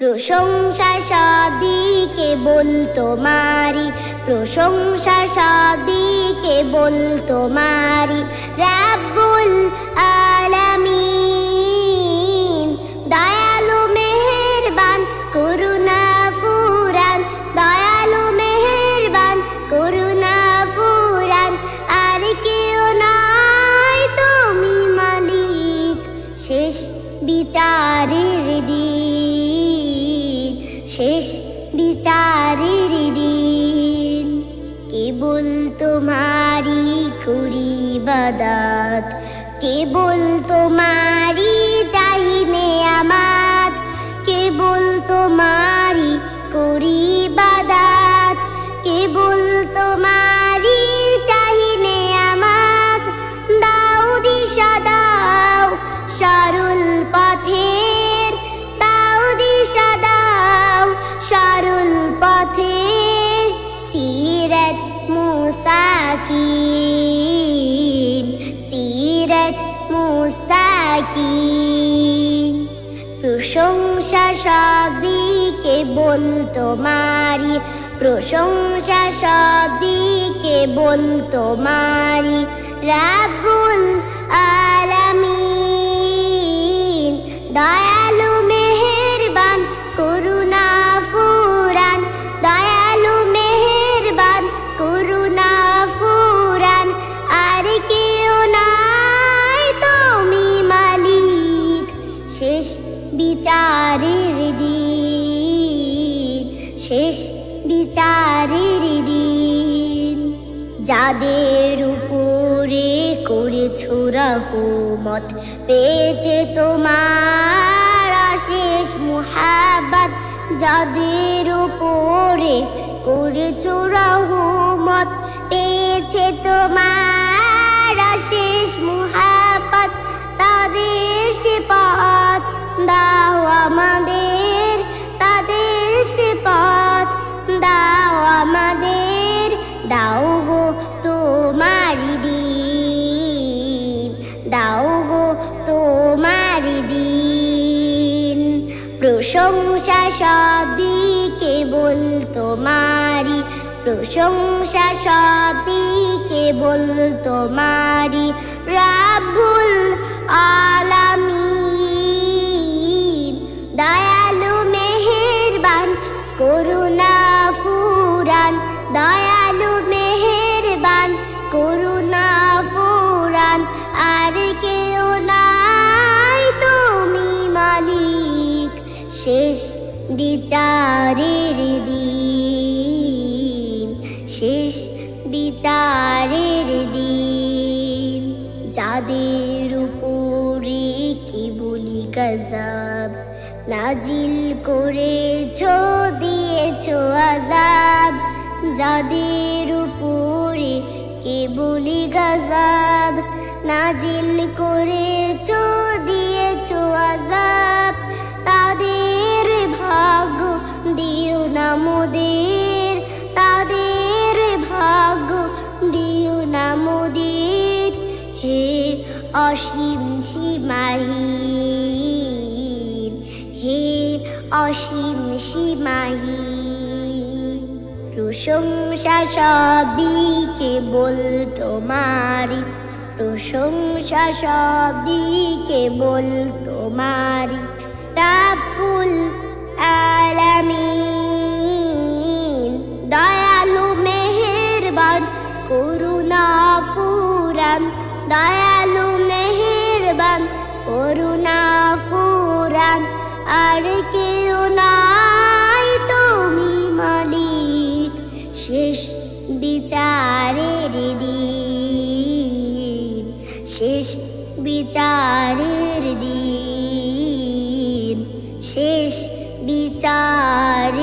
প্রশংসা সবই কেবল তোমারি, প্রশংসা সবই কেবল তোমারি। রাব্বুল আলামিন দয়ালু মেহেরবান করুণা ফুরান, দয়ালু মেহেরবান করুণা ফুরান। আর কেউ নাই তুমি মালিক, শেষ বিচারের দিন, শেষ বিচারের দিন। কেবল তোমারি করি ইবাদত, কেবল তোমারি চাহি নেয়ামত, কেবল তোমারি করি ইবাদত, কেবল তোমারি চাহি নেয়ামত। দাও দিশা দাও সরল পথের, দাও দিশা দাও সরল পথের। সিরাত মুস্তাকিম, সিরাত মুস্তাকিম। প্রশংসা সবই কেবল তোমারি, প্রশংসা সবই কেবল তোমারি। রাব্বুল আলামিন দয়ালু মেহেরবান করুণা ফুরান, দয়ালু মেহেরবান করুণা ফুরান। আর কেউ নাই তুমি মালিক, শেষ বিচারের দিন, শেষ বিচারের দিন। যাদের উপরে করেছো রহমত, পেয়েছে তোমার অশেষ মুহাব্বত। যাদের উপরে করেছো রহমত, পেয়েছে তোমার অশেষ মুহাব্বত। তাদের সিফাত দাও আমাদের, তাদের সিফাত দাও আমাদের। দাও গো তোমারি দিন, দাও গো তোমারি দিন। প্রশংসা সবই কেবল তোমারি, প্রশংসা সবই কেবল তোমারি। রাব্বুল আলামিন দয়ালু মেহেরবান করুণা ফুরান, দয়ালু মেহেরবান করুণা ফুরান। আর কেউ নাই তুমি মালিক, শেষ বিচারের দিন, শেষ বিচারের দিন। যাদের উপরে কেবলি গজব নাজিল করেছো, দিয়েছো আযাব। যাদের উপরে কেবলি গজব নাজিল করেছো, দিয়েছো আযাব। তাদের ভাগ্য দিও না মোদের, তাদের ভাগ্য দিও না মোদের। হে অসীম সীমাহীন, হে অসীম সীমাহীন। প্রশংসা সবই কেবল তোমারি, প্রশংসা সবই কেবল তোমারি। রাব্বুল আলামিন দয়ালু মেহেরবান করুণা ফুরান, দয়ালু মেহেরবান করুণা ফুরান। আর কেউ নাই তুমি মালিক, শেষ বিচারের দিন, শেষ বিচারের দিন, শেষ বিচারের